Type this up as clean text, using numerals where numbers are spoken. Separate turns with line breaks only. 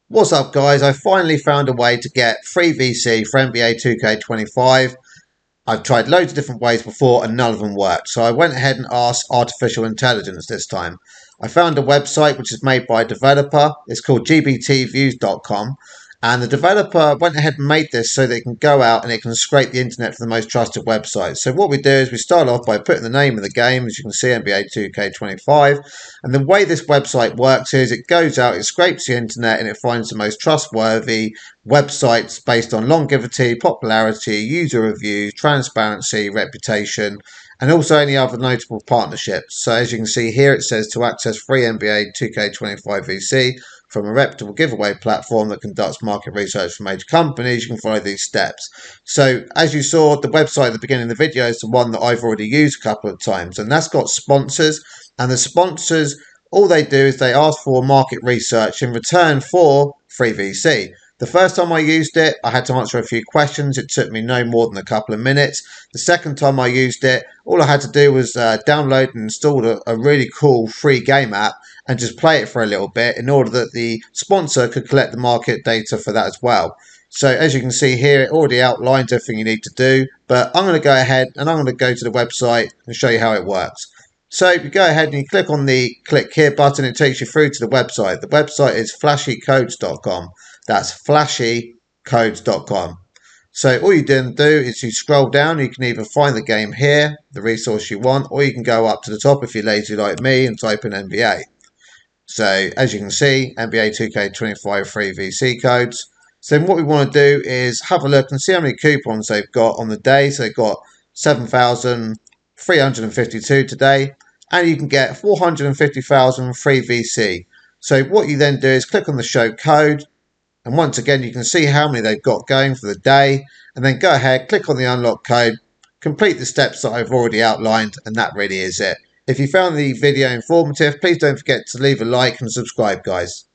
What's up, guys? I finally found a way to get free VC for NBA 2K25. I've tried loads of different ways before and none of them worked. So I went ahead and asked artificial intelligence this time. I found a website which is made by a developer. It's called gbtviews.com. And the developer went ahead and made this so that it can go out and it can scrape the internet for the most trusted websites. So what we do is we start off by putting the name of the game, as you can see, NBA 2K25. And the way this website works is it goes out, it scrapes the internet, and it finds the most trustworthy websites based on longevity, popularity, user reviews, transparency, reputation, and also any other notable partnerships. So as you can see here, it says to access free NBA 2K25 VC from a reputable giveaway platform that conducts market research for major companies, you can follow these steps. So as you saw, the website at the beginning of the video is the one that I've already used a couple of times, and that's got sponsors. And the sponsors, all they do is they ask for market research in return for free VC. The first time I used it, I had to answer a few questions. It took me no more than a couple of minutes. The second time I used it, all I had to do was download and install a really cool free game app and just play it for a little bit in order that the sponsor could collect the market data for that as well. So as you can see here, it already outlines everything you need to do, but I'm going to go ahead and I'm going to go to the website and show you how it works. So you go ahead and you click on the click here button, it takes you through to the website. The website is flashycodes.com. That's flashycodes.com. So all you then do is you scroll down, you can either find the game here, the resource you want, or you can go up to the top if you're lazy like me and type in NBA. So as you can see, NBA 2K25 free VC codes. So then what we want to do is have a look and see how many coupons they've got on the day. So they've got 7,352 today, and you can get 450,000 free VC. So what you then do is click on the show code, and once again you can see how many they've got going for the day, and then go ahead, click on the unlock code, complete the steps that I've already outlined, and that really is it. If you found the video informative, please don't forget to leave a like and subscribe, guys.